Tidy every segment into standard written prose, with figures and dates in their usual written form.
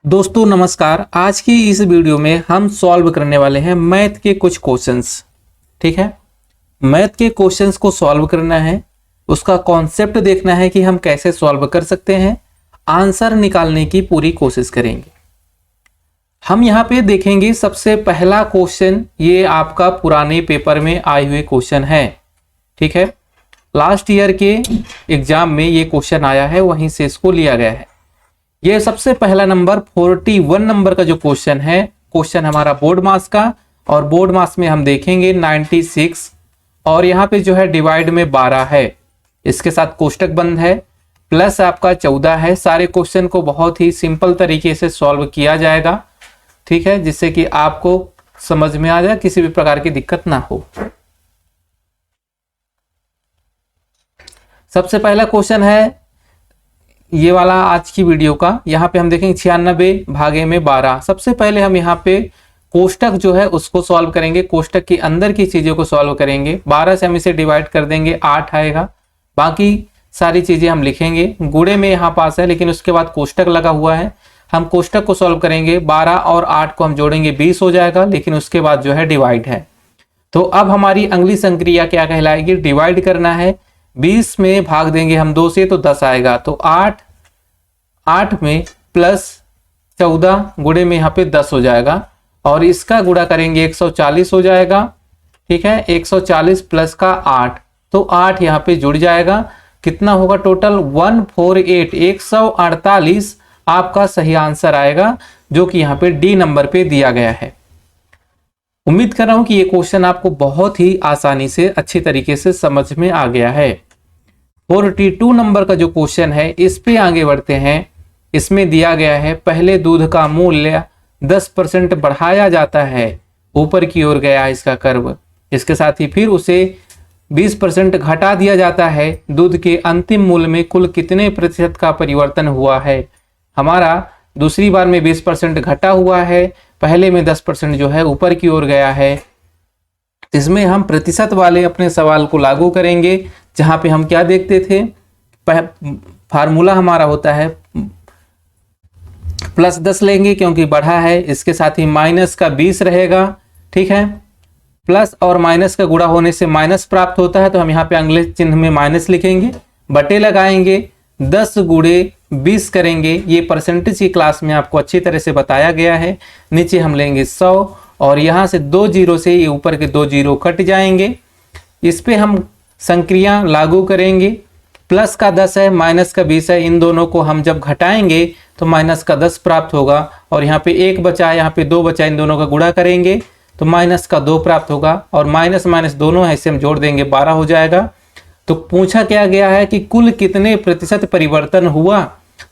दोस्तों नमस्कार। आज की इस वीडियो में हम सॉल्व करने वाले हैं मैथ के कुछ क्वेश्चंस। ठीक है, मैथ के क्वेश्चंस को सॉल्व करना है, उसका कॉन्सेप्ट देखना है कि हम कैसे सॉल्व कर सकते हैं, आंसर निकालने की पूरी कोशिश करेंगे। हम यहाँ पे देखेंगे सबसे पहला क्वेश्चन, ये आपका पुराने पेपर में आए हुए क्वेश्चन है। ठीक है, लास्ट ईयर के एग्जाम में ये क्वेश्चन आया है, वहीं से इसको लिया गया है। ये सबसे पहला नंबर 41 नंबर का जो क्वेश्चन है, क्वेश्चन हमारा बोर्ड मास का, और बोर्ड मास में हम देखेंगे 96, और यहाँ पे जो है डिवाइड में 12 है, इसके साथ कोष्टक बंद है, प्लस आपका 14 है। सारे क्वेश्चन को बहुत ही सिंपल तरीके से सॉल्व किया जाएगा। ठीक है, जिससे कि आपको समझ में आ जाए, किसी भी प्रकार की दिक्कत ना हो। सबसे पहला क्वेश्चन है ये वाला आज की वीडियो का। यहाँ पे हम देखेंगे 96 भागे में 12। सबसे पहले हम यहाँ पे कोष्टक जो है उसको सॉल्व करेंगे, कोष्टक के अंदर की चीजों को सॉल्व करेंगे। 12 से हम इसे डिवाइड कर देंगे, 8 आएगा। बाकी सारी चीजें हम लिखेंगे, गुणे में यहाँ पास है लेकिन उसके बाद कोष्टक लगा हुआ है। हम कोष्टक को सॉल्व करेंगे, 12 और 8 को हम जोड़ेंगे 20 हो जाएगा, लेकिन उसके बाद जो है डिवाइड है। तो अब हमारी अगली संक्रिया क्या कहलाएगी, डिवाइड करना है। 20 में भाग देंगे हम 2 से तो 10 आएगा, तो 8 में प्लस 14 गुणे में यहाँ पे 10 हो जाएगा, और इसका गुणा करेंगे 140 हो जाएगा। ठीक है, 140 प्लस का 8, तो 8 यहाँ पे जुड़ जाएगा। कितना होगा टोटल, 148, 148 आपका सही आंसर आएगा, जो कि यहाँ पे डी नंबर पे दिया गया है। उम्मीद कर रहा हूं कि ये क्वेश्चन आपको बहुत ही आसानी से अच्छी तरीके से समझ में आ गया है। 42 नंबर का जो क्वेश्चन है, इस पे आगे बढ़ते हैं। इसमें दिया गया है पहले दूध का मूल्य 10% बढ़ाया जाता है, ऊपर की ओर गया इसका कर्व। इसके साथ ही फिर उसे 20% घटा दिया जाता है, दूध के अंतिम मूल्य में कुल कितने प्रतिशत का परिवर्तन हुआ है। हमारा दूसरी बार में 20% घटा हुआ है, पहले में 10% जो है ऊपर की ओर गया है। इसमें हम प्रतिशत वाले अपने सवाल को लागू करेंगे, जहां पे हम क्या देखते थे, फार्मूला हमारा होता है प्लस 10 लेंगे क्योंकि बढ़ा है, इसके साथ ही माइनस का 20 रहेगा। ठीक है, प्लस और माइनस का गुणा होने से माइनस प्राप्त होता है, तो हम यहाँ पे अगले चिन्ह में माइनस लिखेंगे, बटे लगाएंगे, 10 गुणे 20 करेंगे। ये परसेंटेज की क्लास में आपको अच्छी तरह से बताया गया है। नीचे हम लेंगे 100, और यहाँ से 2 जीरो से ये ऊपर के 2 जीरो कट जाएंगे। इस पे हम संक्रिया लागू करेंगे, प्लस का 10 है, माइनस का 20 है, इन दोनों को हम जब घटाएंगे तो माइनस का 10 प्राप्त होगा, और यहाँ पे 1 बचा है, यहाँ पे 2 बचा, इन दोनों का गुणा करेंगे तो माइनस का 2 प्राप्त होगा, और माइनस माइनस दोनों है, इसे हम जोड़ देंगे 12 हो जाएगा। तो पूछा क्या गया है कि कुल कितने प्रतिशत परिवर्तन हुआ,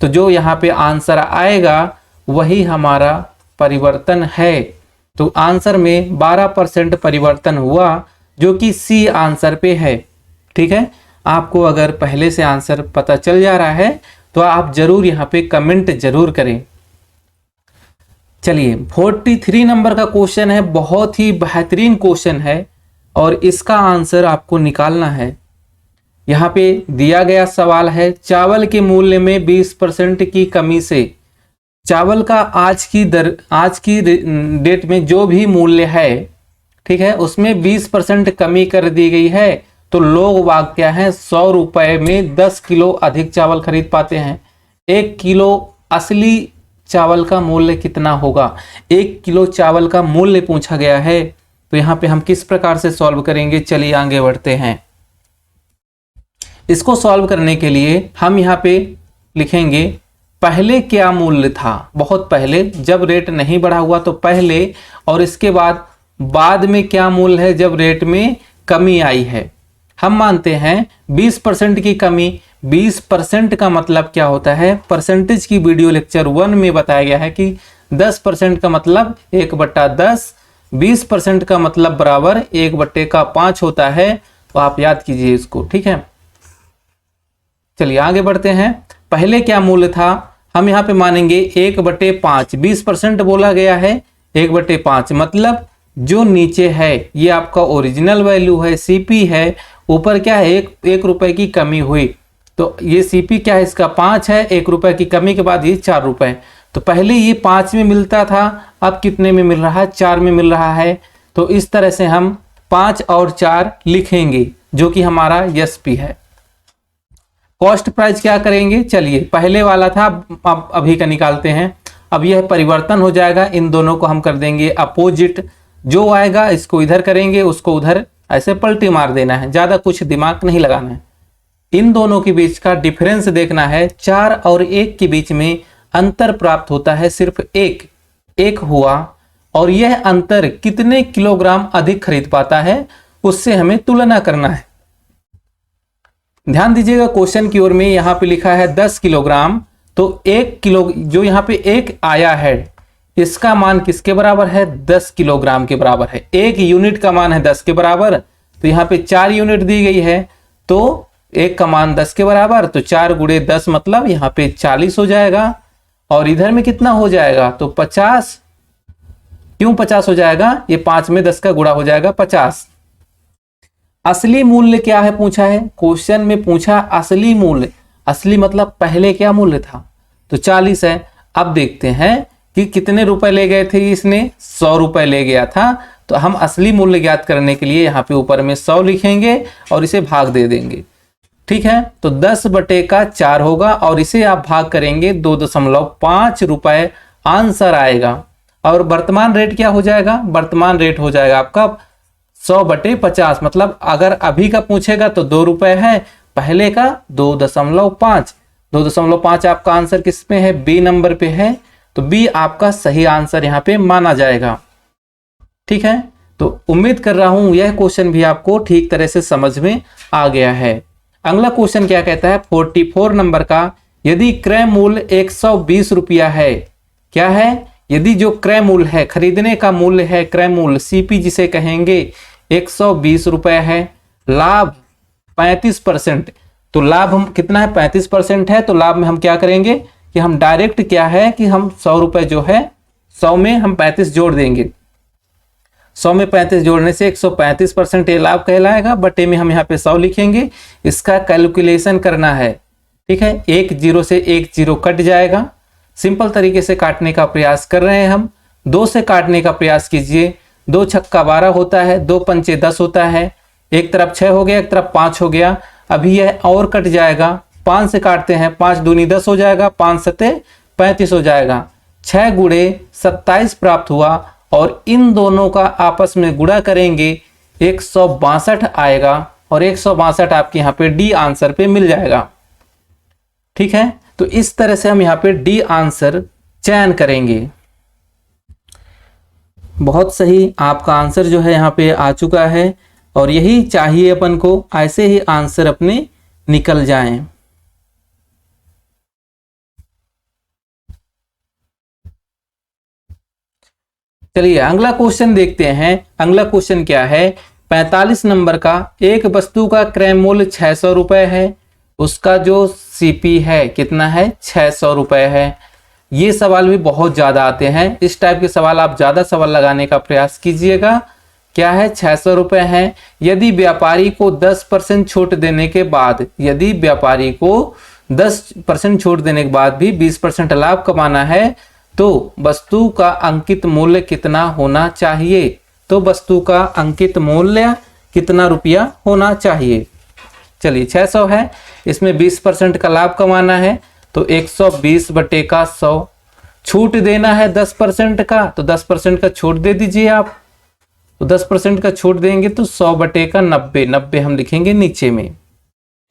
तो जो यहाँ पे आंसर आएगा वही हमारा परिवर्तन है। तो आंसर में 12% परिवर्तन हुआ, जो कि सी आंसर पे है। ठीक है, आपको अगर पहले से आंसर पता चल जा रहा है तो आप जरूर यहाँ पे कमेंट जरूर करें। चलिए 43 नंबर का क्वेश्चन है, बहुत ही बेहतरीन क्वेश्चन है, और इसका आंसर आपको निकालना है। यहाँ पे दिया गया सवाल है, चावल के मूल्य में 20% की कमी से, चावल का आज की डेट में जो भी मूल्य है, ठीक है, उसमें 20% कमी कर दी गई है, तो लोग वाग क्या है, 100 रुपए में 10 किलो अधिक चावल खरीद पाते हैं। 1 किलो असली चावल का मूल्य कितना होगा, 1 किलो चावल का मूल्य पूछा गया है। तो यहाँ पे हम किस प्रकार से सॉल्व करेंगे, चलिए आगे बढ़ते हैं। इसको सॉल्व करने के लिए हम यहाँ पे लिखेंगे पहले क्या मूल्य था, बहुत पहले जब रेट नहीं बढ़ा हुआ तो पहले, और इसके बाद में क्या मूल्य है जब रेट में कमी आई है। हम मानते हैं 20% की कमी। 20% का मतलब क्या होता है, परसेंटेज की वीडियो लेक्चर 1 में बताया गया है कि 10% का मतलब 1/10, 20% का मतलब बराबर 1/5 होता है। तो आप याद कीजिए इसको। ठीक है, चलिए आगे बढ़ते हैं। पहले क्या मूल्य था, हम यहाँ पे मानेंगे 1/5, 20% बोला गया है, 1/5 मतलब जो नीचे है ये आपका ओरिजिनल वैल्यू है, सीपी है, ऊपर क्या है, 1 रुपए की कमी हुई, तो ये सीपी क्या है, इसका 5 है, 1 रुपए की कमी के बाद ये 4 रुपए, तो पहले ये 5 में मिलता था, अब कितने में मिल रहा है? 4 में मिल रहा है। तो इस तरह से हम 5 और 4 लिखेंगे, जो कि हमारा एसपी है। कॉस्ट प्राइस क्या करेंगे? चलिए, पहले वाला था, अब अभी का निकालते हैं। अब यह परिवर्तन हो जाएगा, इन दोनों को हम कर देंगे अपोजिट। जो आएगा इसको इधर करेंगे, उसको उधर, ऐसे पलटी मार देना है, ज्यादा कुछ दिमाग नहीं लगाना है। इन दोनों के बीच का डिफरेंस देखना है। 4 और 1 के बीच में अंतर प्राप्त होता है सिर्फ एक हुआ, और यह अंतर कितने किलोग्राम अधिक खरीद पाता है, उससे हमें तुलना करना है। ध्यान दीजिएगा क्वेश्चन की ओर में, यहां पे लिखा है 10 किलोग्राम, तो 1 किलो जो यहां पे 1 आया है, इसका मान किसके बराबर है? 10 किलोग्राम के बराबर है। 1 यूनिट का मान है 10 के बराबर, तो यहाँ पे 4 यूनिट दी गई है, तो 1 का मान 10 के बराबर, तो 4 गुणे 10 मतलब यहाँ पे 40 हो जाएगा। और इधर में कितना हो जाएगा? तो 50। क्यों 50 हो जाएगा? ये 5 में 10 का गुणा हो जाएगा 50। असली मूल्य क्या है पूछा है क्वेश्चन में, पूछा असली मूल्य। असली मतलब पहले क्या मूल्य था? तो 40 है। अब देखते हैं कि कितने रुपए ले गए थे इसने? 100 रुपए ले गया था। तो हम असली मूल्य ज्ञात करने के लिए यहाँ पे ऊपर में 100 लिखेंगे और इसे भाग दे देंगे। ठीक है, तो 10/4 होगा, और इसे आप भाग करेंगे 2.5 रुपए, आंसर आएगा। और वर्तमान रेट क्या हो जाएगा? वर्तमान रेट हो जाएगा आपका 100/50, मतलब अगर अभी का पूछेगा तो 2 रुपए है, पहले का 2.5। 2.5 आपका आंसर किस पे है? बी नंबर पे है, तो बी आपका सही आंसर यहाँ पे माना जाएगा। ठीक है, तो उम्मीद कर रहा हूं यह क्वेश्चन भी आपको ठीक तरह से समझ में आ गया है। अगला क्वेश्चन क्या कहता है? 44 नंबर का, यदि क्रय मूल्य 120 रुपया है, क्या है? यदि जो क्रय मूल्य है, खरीदने का मूल्य है, क्रय मूल्य सीपी जिसे कहेंगे, 120 रुपए है, लाभ 35%। तो लाभ हम कितना है? 35% है, तो लाभ में हम क्या करेंगे कि हम डायरेक्ट क्या है कि हम 100 रुपए जो है, 100 में हम 35 जोड़ देंगे। 100 में 35 जोड़ने से 135% ये लाभ कहलाएगा। बटे में हम यहाँ पे 100 लिखेंगे, इसका कैलकुलेशन करना है। ठीक है, 1 0 से 1 0 कट जाएगा। सिंपल तरीके से काटने का प्रयास कर रहे हैं हम। 2 से काटने का प्रयास कीजिए। 2 छक्का 12 होता है, 2 पंचे 10 होता है, एक तरफ 6 हो गया, एक तरफ 5 हो गया। अभी यह और कट जाएगा। 5 से काटते हैं, 5 दूनी 10 हो जाएगा, 5 सते 35 हो जाएगा। 6 गुणे 27 प्राप्त हुआ, और इन दोनों का आपस में गुणा करेंगे 162 आएगा, और 162 आपके यहाँ पे डी आंसर पे मिल जाएगा। ठीक है, तो इस तरह से हम यहाँ पे डी आंसर चयन करेंगे। बहुत सही, आपका आंसर जो है यहाँ पे आ चुका है, और यही चाहिए अपन को, ऐसे ही आंसर अपने निकल जाएं। चलिए अगला क्वेश्चन देखते हैं। अगला क्वेश्चन क्या है? 45 नंबर का, एक वस्तु का क्रय मूल्य 600 रुपए है, उसका जो सीपी है कितना है? 600 रुपए है। ये सवाल भी बहुत ज्यादा आते हैं। इस टाइप के सवाल आप ज्यादा सवाल लगाने का प्रयास कीजिएगा। क्या है? 600 रुपए है। यदि व्यापारी को 10% छूट देने के बाद, यदि व्यापारी को 10% छूट देने के बाद भी 20% लाभ कमाना है, तो वस्तु का अंकित मूल्य कितना होना चाहिए? तो वस्तु का अंकित मूल्य कितना रुपया होना चाहिए? चलिए 600 है, इसमें 20% का लाभ कमाना है, तो 120/100। छूट देना है 10% का, तो 10% का छूट दे दीजिए आप। तो 10% का छूट देंगे तो 100/90, 90 हम लिखेंगे नीचे में।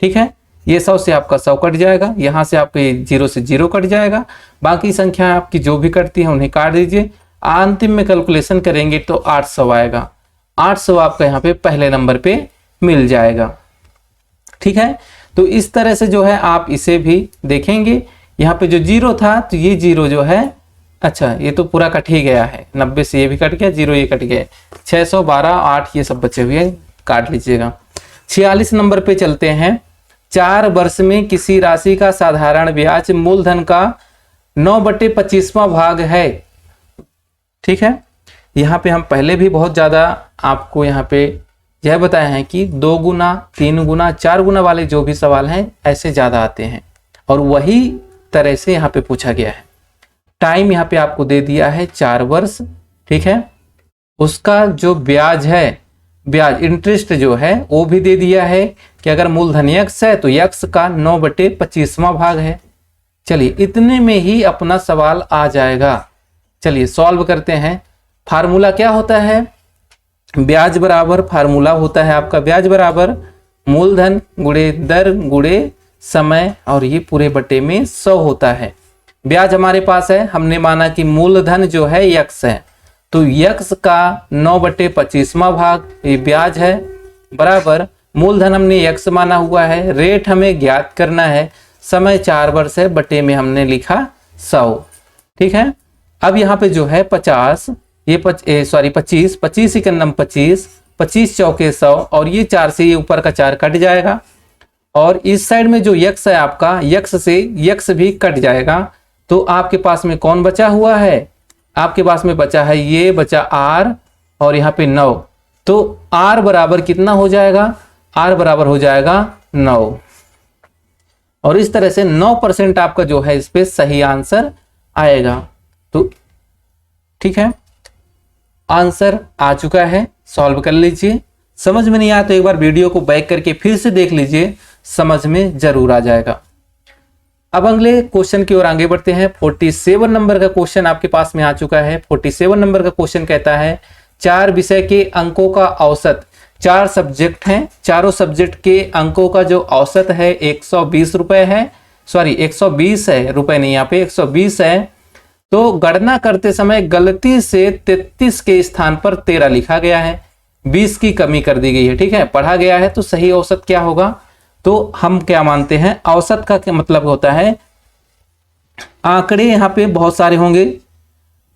ठीक है, ये 100 से आपका 100 कट जाएगा, यहाँ से आपके 0 से 0 कट जाएगा। बाकी संख्या आपकी जो भी कटती है उन्हें काट दीजिए। अंतिम में कैलकुलेशन करेंगे तो 800 आएगा। 800 आपका यहाँ पे पहले नंबर पे मिल जाएगा। ठीक है, तो इस तरह से जो है आप इसे भी देखेंगे। यहाँ पे जो 0 था, तो ये 0 जो है, अच्छा ये तो पूरा कट ही गया है, 90 से ये भी कट गया, 0 ये कट गया, 600, 12, 8 ये सब बचे हुए काट लीजिएगा। 46 नंबर पे चलते हैं। 4 वर्ष में किसी राशि का साधारण ब्याज मूलधन का 9/25वां भाग है। ठीक है, यहाँ पे हम पहले भी बहुत ज्यादा आपको यहाँ पे यह बताया है कि 2 गुना, 3 गुना, 4 गुना वाले जो भी सवाल हैं ऐसे ज्यादा आते हैं, और वही तरह से यहाँ पे पूछा गया है। टाइम यहाँ पे आपको दे दिया है 4 वर्ष, ठीक है। उसका जो ब्याज है, ब्याज इंटरेस्ट जो है वो भी दे दिया है कि अगर मूलधन यक्स है तो यक्स का 9/25वां भाग है। चलिए इतने में ही अपना सवाल आ जाएगा। चलिए सॉल्व करते हैं। फार्मूला क्या होता है? ब्याज बराबर फार्मूला होता है आपका ब्याज बराबर मूलधन गुणे दर गुणे समय, और ये पूरे बटे में 100 होता है। ब्याज हमारे पास है, हमने माना कि मूलधन जो है यक्स है, तो यक्स का 9/25वां भाग ये ब्याज है, बराबर मूलधन हमने यक्स माना हुआ है, रेट हमें ज्ञात करना है, समय 4 वर्ष है, बटे में हमने लिखा 100, ठीक है। अब यहाँ पे जो है 50, ये 25, 25 ही कन्नम 25, 25 चौके 100, और ये 4 से ये ऊपर का 4 कट जाएगा, और इस साइड में जो यक्स है आपका, यक्स से यक्स भी कट जाएगा, तो आपके पास में कौन बचा हुआ है? आपके पास में बचा है ये, बचा आर, और यहाँ पे 9, तो आर बराबर कितना हो जाएगा? आर बराबर हो जाएगा 9, और इस तरह से 9% आपका जो है इस पे सही आंसर आएगा। तो ठीक है, आंसर आ चुका है, सॉल्व कर लीजिए। समझ में नहीं आया तो एक बार वीडियो को बैक करके फिर से देख लीजिए, समझ में जरूर आ जाएगा। अब अगले क्वेश्चन की ओर आगे बढ़ते हैं। 47 नंबर का क्वेश्चन आपके पास में आ चुका है। 47 नंबर का क्वेश्चन कहता है 4 विषय के अंकों का औसत, 4 सब्जेक्ट हैं, चारों सब्जेक्ट के अंकों का जो औसत है 120 रुपए है, सॉरी 120 है, रुपए नहीं, यहाँ पे 120 है। तो गणना करते समय गलती से 33 के स्थान पर 13 लिखा गया है, 20 की कमी कर दी गई है, ठीक है, पढ़ा गया है, तो सही औसत क्या होगा? तो हम क्या मानते हैं, औसत का क्या मतलब होता है, आंकड़े यहाँ पे बहुत सारे होंगे,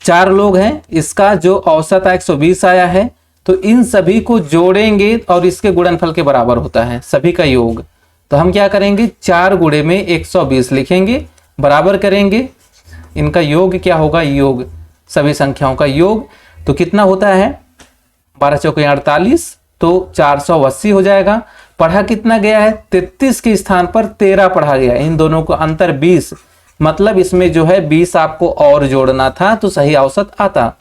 4 लोग हैं, इसका जो औसत 120 आया है, तो इन सभी को जोड़ेंगे और इसके गुणनफल के बराबर होता है सभी का योग। तो हम क्या करेंगे, 4 गुणे में 120 लिखेंगे, बराबर करेंगे, इनका योग क्या होगा, योग सभी संख्याओं का योग, तो कितना होता है 12 चौके 48, तो 480 हो जाएगा। पढ़ा कितना गया है, 33 के स्थान पर 13 पढ़ा गया, इन दोनों को अंतर 20, मतलब इसमें जो है 20 आपको और जोड़ना था तो सही औसत आता।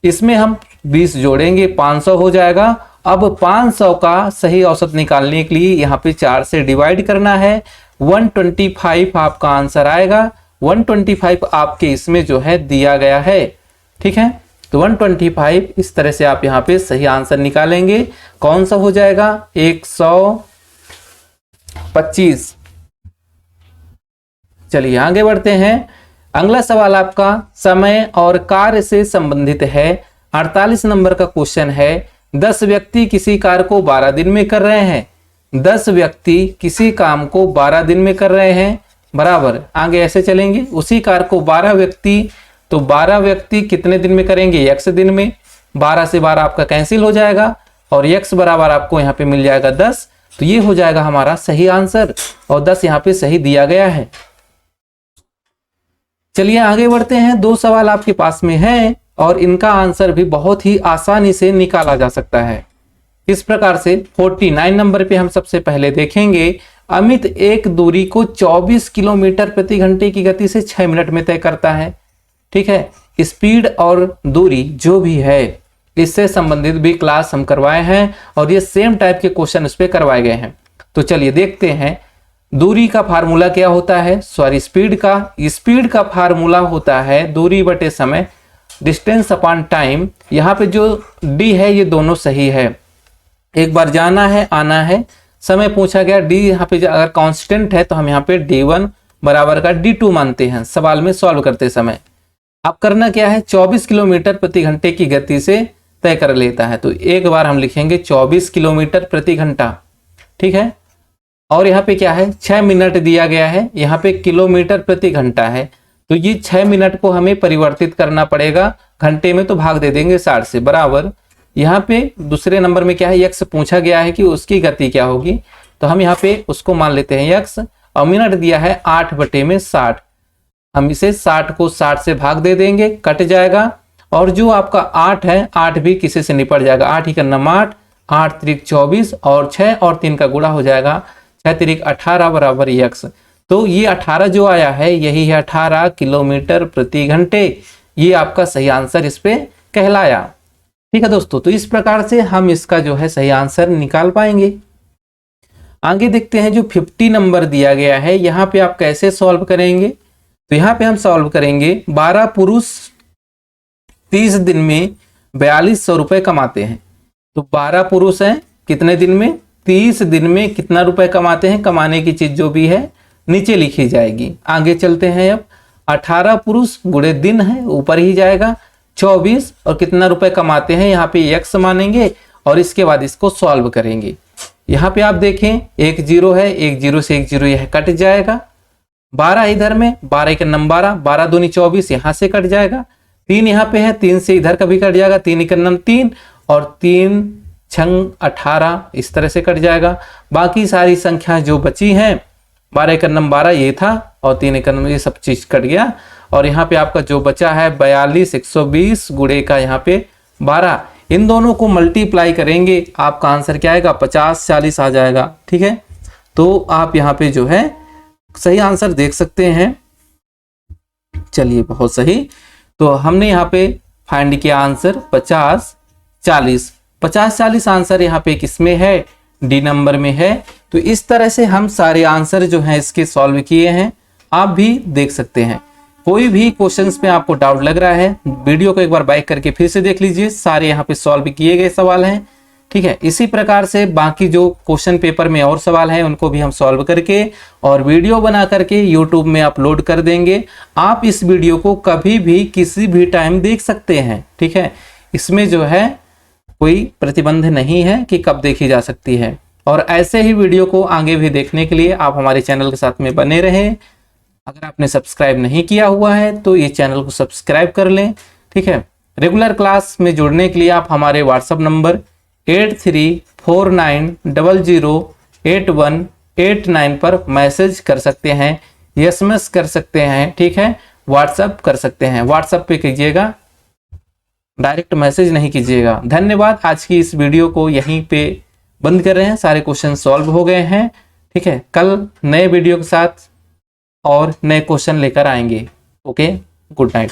इसमें हम 20 जोड़ेंगे, 500 हो जाएगा। अब 500 का सही औसत निकालने के लिए यहाँ पे 4 से डिवाइड करना है, 125 आपका आंसर आएगा। 125 आपके इसमें जो है दिया गया है, ठीक है, तो 125 इस तरह से आप यहाँ पे सही आंसर निकालेंगे। कौन सा हो जाएगा, 125। चलिए आगे बढ़ते हैं। अगला सवाल आपका समय और कार्य से संबंधित है। 48 नंबर का क्वेश्चन है, 10 व्यक्ति किसी कार्य को 12 दिन में कर रहे हैं, 10 व्यक्ति किसी काम को 12 दिन में कर रहे हैं, बराबर आगे ऐसे चलेंगे, उसी कार्य को 12 व्यक्ति, तो 12 व्यक्ति कितने दिन में करेंगे, x दिन में, 12 से 12 आपका कैंसिल हो जाएगा, और x बराबर आपको यहाँ पे मिल जाएगा 10, तो ये हो जाएगा हमारा सही आंसर, और 10 यहाँ पे सही दिया गया है। चलिए आगे बढ़ते हैं। 2 सवाल आपके पास में है और इनका आंसर भी बहुत ही आसानी से निकाला जा सकता है। इस प्रकार से 49 नंबर पे हम सबसे पहले देखेंगे, अमित एक दूरी को 24 किलोमीटर प्रति घंटे की गति से 6 मिनट में तय करता है, ठीक है। स्पीड और दूरी जो भी है इससे संबंधित भी क्लास हम करवाए हैं, और ये सेम टाइप के क्वेश्चन उस पर करवाए गए हैं। तो चलिए देखते हैं, दूरी का फार्मूला क्या होता है, सॉरी स्पीड का फार्मूला होता है दूरी बटे समय, डिस्टेंस अपॉन टाइम। यहाँ पे जो डी है ये दोनों सही है, एक बार जाना है आना है, समय पूछा गया, डी यहाँ पे अगर कांस्टेंट है तो हम यहाँ पे d1 बराबर का d2 मानते हैं सवाल में सॉल्व करते समय। अब करना क्या है, 24 किलोमीटर प्रति घंटे की गति से तय कर लेता है, तो एक बार हम लिखेंगे 24 किलोमीटर प्रति घंटा, ठीक है। और यहाँ पे क्या है, 6 मिनट दिया गया है, यहाँ पे किलोमीटर प्रति घंटा है, तो ये 6 मिनट को हमें परिवर्तित करना पड़ेगा घंटे में, तो भाग दे देंगे 60 से, बराबर यहाँ पे दूसरे नंबर में क्या है, x पूछा गया है कि उसकी गति क्या होगी, तो हम यहाँ पे उसको मान लेते हैं x, और मिनट दिया है 8/60, हम इसे 60 को 60 से भाग दे देंगे, कट जाएगा, और जो आपका 8 है, 8 भी किसी से निपट जाएगा, 8 ही करना 8, 8 त्रिक 24, और 6 और 3 का गुणा हो जाएगा, 6 त्रिक 18 बराबर x। तो ये 18 जो आया है यही है 18 किलोमीटर प्रति घंटे। ये आपका सही आंसर इस पे कहलाया। ठीक है दोस्तों, तो इस प्रकार से हम इसका जो है सही आंसर निकाल पाएंगे। आगे देखते हैं जो 50 नंबर दिया गया है, यहाँ पे आप कैसे सॉल्व करेंगे। तो यहाँ पे हम सॉल्व करेंगे 12 पुरुष 30 दिन में 4200 रुपए कमाते हैं। तो 12 पुरुष हैं कितने दिन में, 30 दिन में कितना रुपए कमाते हैं, कमाने की चीज जो भी है नीचे लिखी जाएगी। आगे चलते हैं, अब 18 पुरुष गुणे दिन है ऊपर ही जाएगा 24 और कितना रुपए कमाते हैं यहाँ पे x मानेंगे और इसके बाद इसको सॉल्व करेंगे। यहाँ पे आप देखें एक जीरो है, एक जीरो से एक जीरो यह कट जाएगा। 12 इधर में, 12 के नम 12, 12 दूनी 24 यहाँ से कट जाएगा। 3 यहाँ पे है, 3 से इधर का भी कट जाएगा, 3 के नम 3 और 3 छंग 18 इस तरह से कट जाएगा। बाकी सारी संख्या जो बची हैं 12 का नम 12 ये था और 3 का नम ये सब चीज कट गया। और यहाँ पे आपका जो बचा है 42 120 गुणे का यहाँ पे 12, इन दोनों को मल्टीप्लाई करेंगे आपका आंसर क्या आएगा 50 40 आ जाएगा। ठीक है, तो आप यहाँ पे जो है सही आंसर देख सकते हैं। चलिए बहुत सही, तो हमने यहाँ पे फाइंड किया आंसर 50 40। 50 40 आंसर यहाँ पे किसमें है, डी नंबर में है। तो इस तरह से हम सारे आंसर जो हैं इसके सॉल्व किए हैं, आप भी देख सकते हैं। कोई भी क्वेश्चंस में आपको डाउट लग रहा है, वीडियो को एक बार बैक करके फिर से देख लीजिए, सारे यहाँ पे सॉल्व किए गए सवाल हैं। ठीक है, इसी प्रकार से बाकी जो क्वेश्चन पेपर में और सवाल हैं उनको भी हम सॉल्व करके और वीडियो बना करके यूट्यूब में अपलोड कर देंगे। आप इस वीडियो को कभी भी किसी भी टाइम देख सकते हैं। ठीक है, इसमें जो है कोई प्रतिबंध नहीं है कि कब देखी जा सकती है। और ऐसे ही वीडियो को आगे भी देखने के लिए आप हमारे चैनल के साथ में बने रहें। अगर आपने सब्सक्राइब नहीं किया हुआ है तो ये चैनल को सब्सक्राइब कर लें। ठीक है, रेगुलर क्लास में जुड़ने के लिए आप हमारे व्हाट्सएप नंबर 8349008189 पर मैसेज कर सकते हैं, SMS कर सकते हैं। ठीक है, व्हाट्सएप कर सकते हैं, व्हाट्सएप पे कीजिएगा, डायरेक्ट मैसेज नहीं कीजिएगा। धन्यवाद। आज की इस वीडियो को यहीं पे बंद कर रहे हैं, सारे क्वेश्चन सॉल्व हो गए हैं। ठीक है, कल नए वीडियो के साथ और नए क्वेश्चन लेकर आएंगे। Okay, good night.